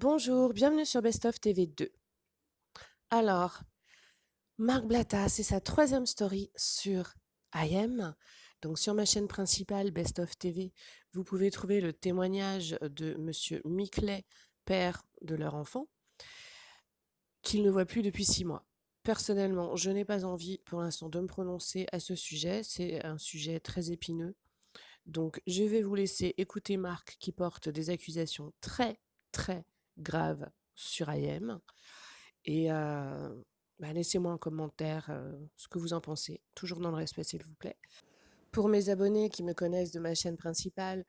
Bonjour, bienvenue sur Best of TV 2. Alors, Marc Blatta, c'est sa troisième story sur IM. Donc sur ma chaîne principale Best of TV, vous pouvez trouver le témoignage de Monsieur Miclet, père de leur enfant, qu'il ne voit plus depuis 6 mois. Personnellement, je n'ai pas envie pour l'instant de me prononcer à ce sujet. C'est un sujet très épineux. Donc je vais vous laisser écouter Marc qui porte des accusations très, très graves sur IM. Et laissez-moi en commentaire ce que vous en pensez, toujours dans le respect s'il vous plaît. Pour mes abonnés qui me connaissent de ma chaîne principale,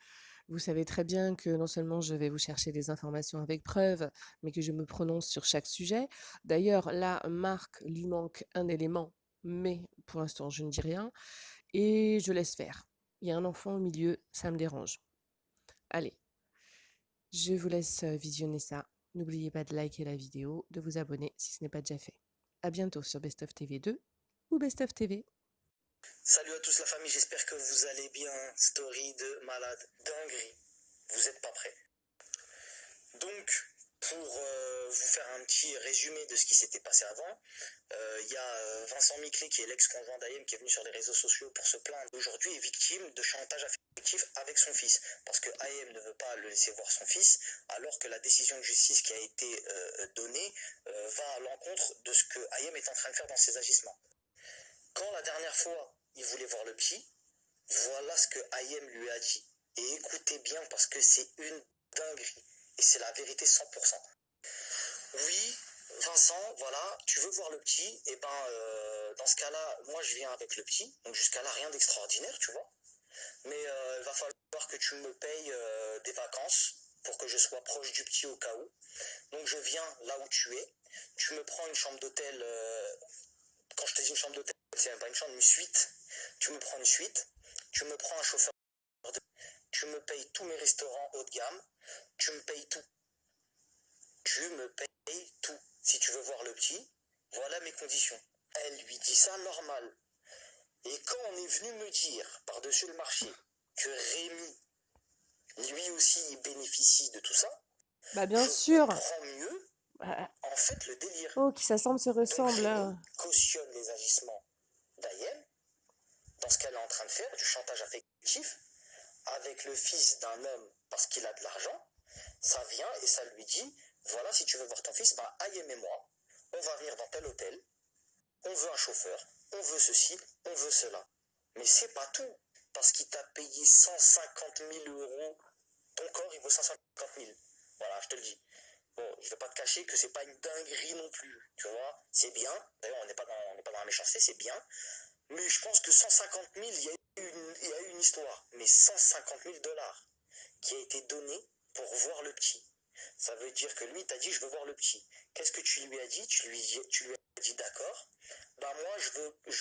vous savez très bien que non seulement je vais vous chercher des informations avec preuves, mais que je me prononce sur chaque sujet. D'ailleurs, là, Marc lui manque un élément, mais pour l'instant, je ne dis rien, et je laisse faire. Il y a un enfant au milieu, ça me dérange. Allez, je vous laisse visionner ça. N'oubliez pas de liker la vidéo, de vous abonner si ce n'est pas déjà fait. À bientôt sur Best of TV 2 ou Best of TV. Salut à tous la famille, j'espère que vous allez bien. Story de malade, dinguerie. Vous n'êtes pas prêts. Donc, pour vous faire un petit résumé de ce qui s'était passé avant, il y a Vincent Miclet, qui est l'ex-conjoint d'Ayem, qui est venu sur les réseaux sociaux pour se plaindre. Aujourd'hui, est victime de chantage affectif avec son fils, parce que Ayem ne veut pas le laisser voir son fils, alors que la décision de justice qui a été donnée va à l'encontre de ce que Ayem est en train de faire dans ses agissements. Quand la dernière fois, il voulait voir le petit, voilà ce que Ayem lui a dit. Et écoutez bien parce que c'est une dinguerie. Et c'est la vérité 100%. Oui, Vincent, voilà, tu veux voir le petit, et dans ce cas-là, moi je viens avec le petit. Donc jusqu'à là, rien d'extraordinaire, tu vois. Mais il va falloir que tu me payes des vacances pour que je sois proche du petit au cas où. Donc je viens là où tu es. Tu me prends une chambre d'hôtel. Quand je te dis une chambre d'hôtel, c'est même pas une chambre, une suite. Tu me prends une suite. Tu me prends un chauffeur. Tu me payes tous mes restaurants haut de gamme. Tu me payes tout. Tu me payes tout. Si tu veux voir le petit, voilà mes conditions. Elle lui dit ça normal. Et quand on est venu me dire, par-dessus le marché, que Rémi, lui aussi, il bénéficie de tout ça, Bah bien je sûr. comprends mieux, en fait, le délire. Oh, qui s'assemble se Donc ressemble. Rémi cautionne les agissements d'Ayem, dans ce qu'elle est en train de faire, du chantage affectif, avec le fils d'un homme parce qu'il a de l'argent. Ça vient et ça lui dit, voilà, si tu veux voir ton fils, Ayem et moi, on va venir dans tel hôtel, on veut un chauffeur, on veut ceci, on veut cela. Mais c'est pas tout, parce qu'il t'a payé 150 000 euros, ton corps il vaut 150 000. Voilà, je te le dis. Bon, je vais pas te cacher que c'est pas une dinguerie non plus, tu vois, c'est bien. D'ailleurs, on n'est pas dans la méchanceté, c'est bien. Mais je pense que 150 000, il y a eu une histoire. Mais 150 000 dollars qui a été donné pour voir le petit. Ça veut dire que lui, t'a dit, je veux voir le petit. Qu'est-ce que tu lui as dit? Tu lui as dit, d'accord. Moi, je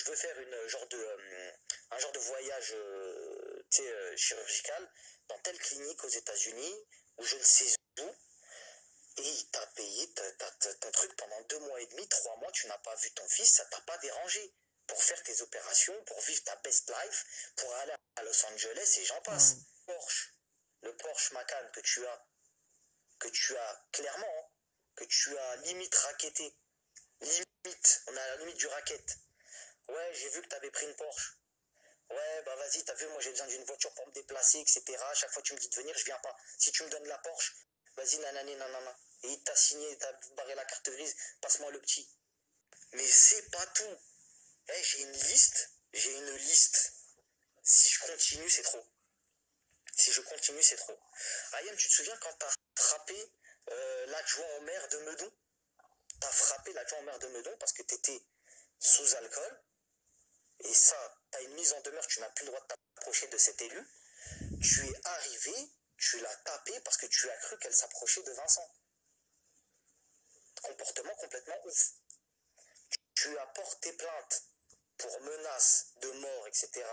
veux faire un genre de voyage chirurgical dans telle clinique aux États-Unis, ou je ne sais où. Et il t'a payé ton truc pendant 2 mois et demi, 3 mois, tu n'as pas vu ton fils, ça t'a pas dérangé. Pour faire tes opérations, pour vivre ta best life, pour aller à Los Angeles et j'en passe. Le Porsche Macan que tu as clairement, que tu as limite racketté. Limite, on est à la limite du racket. Ouais, j'ai vu que tu avais pris une Porsche. Ouais, vas-y, t'as vu, moi j'ai besoin d'une voiture pour me déplacer, etc. À chaque fois tu me dis de venir, je viens pas. Si tu me donnes la Porsche, vas-y, nanani, nanana. Et il t'a signé, t'as barré la carte grise, passe-moi le petit. Mais c'est pas tout. J'ai une liste. Si je continue, c'est trop. Ayem, tu te souviens quand t'as frappé l'adjoint au maire de Meudon? T'as frappé l'adjoint au maire de Meudon parce que t'étais sous alcool. Et ça, t'as une mise en demeure, tu n'as plus le droit de t'approcher de cet élu. Tu es arrivé, tu l'as tapé parce que tu as cru qu'elle s'approchait de Vincent. Comportement complètement ouf. Tu as porté plainte pour menace de mort, etc.,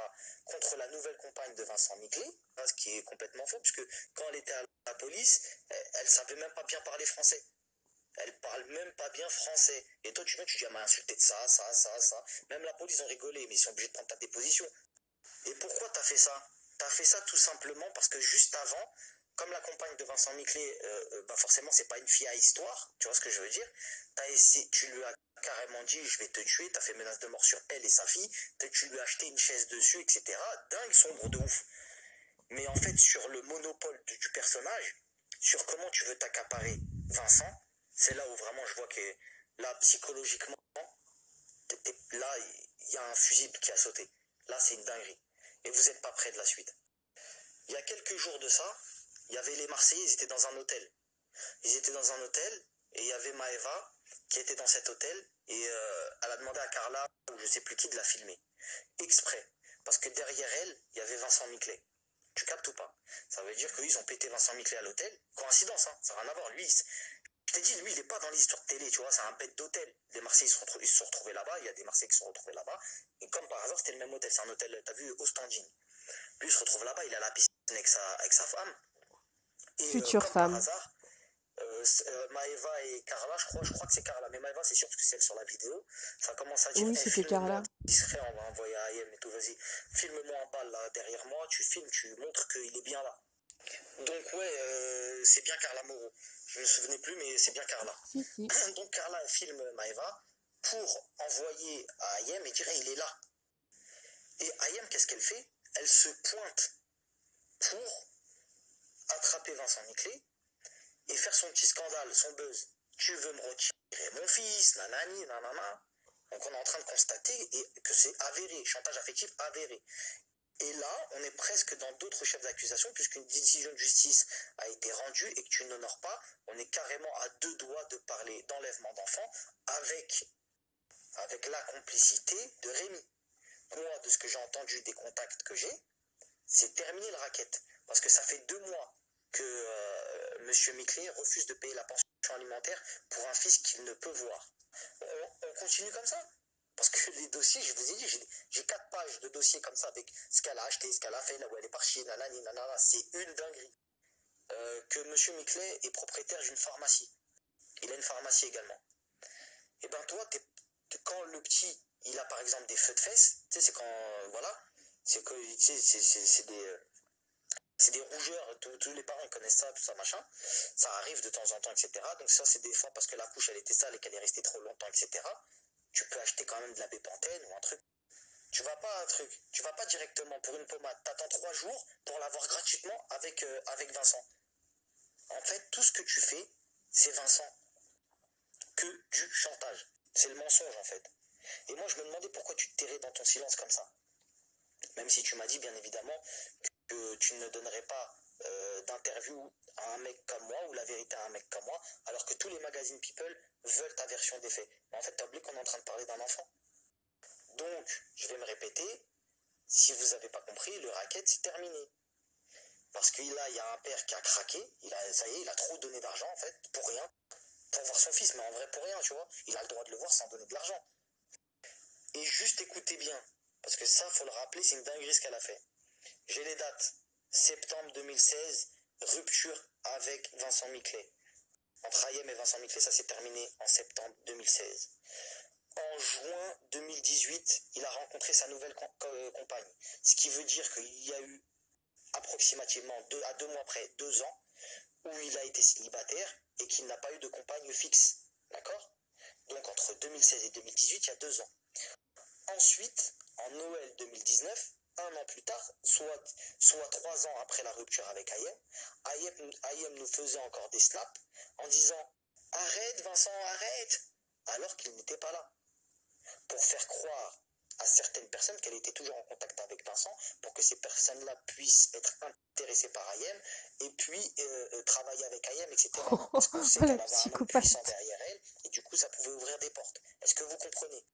contre la nouvelle compagne de Vincent Miclet, ce qui est complètement faux, puisque quand elle était à la police, elle savait même pas bien parler français. Elle parle même pas bien français. Et toi, tu viens, tu dis, elle m'a insulté de ça. Même la police, ont rigolé, mais ils sont obligés de prendre ta déposition. Et pourquoi t'as fait ça? T'as fait ça tout simplement parce que juste avant, comme la compagne de Vincent Miclet, bah forcément, c'est pas une fille à histoire, tu vois ce que je veux dire. Tu lui as carrément dit, je vais te tuer, t'as fait menace de mort sur elle et sa fille, tu lui as acheté une chaise dessus, etc. Dingue, sombre de ouf. Mais en fait, sur le monopole du personnage, sur comment tu veux t'accaparer Vincent, c'est là où vraiment je vois que là, psychologiquement, là, il y a un fusible qui a sauté. Là, c'est une dinguerie. Et vous n'êtes pas près de la suite. Il y a quelques jours de ça, il y avait les Marseillais, ils étaient dans un hôtel. Ils étaient dans un hôtel et il y avait Maëva qui était dans cet hôtel et elle a demandé à Carla ou je sais plus qui de la filmer. Exprès. Parce que derrière elle, il y avait Vincent Miclet. Tu captes ou pas? Ça veut dire qu'ils ont pété Vincent Miclet à l'hôtel. Coïncidence, hein, ça n'a rien à voir. Lui, je t'ai dit, lui, il n'est pas dans l'histoire de télé, tu vois, c'est un bête d'hôtel. Les Marseillais ils se sont retrouvés là-bas, il y a des Marseillais qui se sont retrouvés là-bas. Et comme par hasard, c'était le même hôtel, c'est un hôtel, t'as vu, Ostendine. Lui, il se retrouve là-bas, il est à la piscine avec sa femme. Et Future comme par femme. hasard, Maëva et Carla, je crois que c'est Carla, mais Maëva, c'est sûr que c'est celle sur la vidéo. Ça commence à dire, Oui, hey, c'était filme-moi Carla. discret, on va envoyer à Ayem et tout, vas-y. Filme-moi en balle là derrière moi, tu filmes, tu montres qu'il est bien là. Donc ouais, c'est bien Carla Moreau. Je me souvenais plus, mais c'est bien Carla. Si, si. Donc Carla filme Maëva pour envoyer à Ayem et dire hey, il est là. Et Ayem, qu'est-ce qu'elle fait? Elle se pointe pour attraper Vincent Miclet et faire son petit scandale, son buzz. Tu veux me retirer mon fils, nanani, nanana. Donc on est en train de constater que c'est avéré, chantage affectif avéré. Et là, on est presque dans d'autres chefs d'accusation, puisqu'une décision de justice a été rendue et que tu n'honores pas, on est carrément à deux doigts de parler d'enlèvement d'enfants avec la complicité de Rémi. Moi, de ce que j'ai entendu des contacts que j'ai, c'est terminé le racket. Parce que ça fait 2 mois que M. Miclet refuse de payer la pension alimentaire pour un fils qu'il ne peut voir. On continue comme ça? Parce que les dossiers, je vous ai dit, j'ai 4 pages de dossiers comme ça avec ce qu'elle a acheté, ce qu'elle a fait, là où elle est partie, nanani, nanana, c'est une dinguerie. Que M. Miclet est propriétaire d'une pharmacie. Il a une pharmacie également. Et ben toi, quand le petit, il a par exemple des feux de fesses, tu sais, c'est quand, voilà, c'est que, tu sais, c'est des rougeurs, tous les parents connaissent ça, tout ça, machin. Ça arrive de temps en temps, etc. Donc ça, c'est des fois parce que la couche, elle était sale et qu'elle est restée trop longtemps, etc. Tu peux acheter quand même de la bépantène ou un truc. Tu vas pas directement pour une pommade. T'attends 3 jours pour l'avoir gratuitement avec Vincent. En fait, tout ce que tu fais, c'est Vincent. Que du chantage. C'est le mensonge, en fait. Et moi, je me demandais pourquoi tu te tairais dans ton silence comme ça. Même si tu m'as dit, bien évidemment, que tu ne donnerais pas d'interview à un mec comme moi ou la vérité à un mec comme moi, alors que tous les magazines People veulent ta version des faits. Mais en fait, t'as oublié qu'on est en train de parler d'un enfant. Donc, je vais me répéter, si vous n'avez pas compris, le racket, c'est terminé. Parce que là, il y a un père qui a craqué, ça y est, il a trop donné d'argent, en fait, pour rien, pour voir son fils, mais en vrai, pour rien, tu vois. Il a le droit de le voir sans donner de l'argent. Et juste écoutez bien, parce que ça, faut le rappeler, c'est une dinguerie ce qu'elle a fait. J'ai les dates. Septembre 2016, rupture avec Vincent Miclet. Entre Ayem et Vincent Miclet, ça s'est terminé en septembre 2016. En juin 2018, il a rencontré sa nouvelle compagne. Ce qui veut dire qu'il y a eu approximativement à 2 mois près, 2 ans, où il a été célibataire et qu'il n'a pas eu de compagne fixe. D'accord? Donc entre 2016 et 2018, il y a 2 ans. Ensuite, en Noël 2019, un an plus tard, soit 3 ans après la rupture avec Ayem nous faisait encore des snaps en disant arrête Vincent, arrête, alors qu'il n'était pas là. Pour faire croire à certaines personnes qu'elle était toujours en contact avec Vincent, pour que ces personnes-là puissent être intéressées par Ayem et puis travailler avec Ayem, etc. Parce qu'on Oh, sait la qu'elle avait un homme puissant psychopathe. derrière elle et du coup ça pouvait ouvrir des portes. Est-ce que vous comprenez?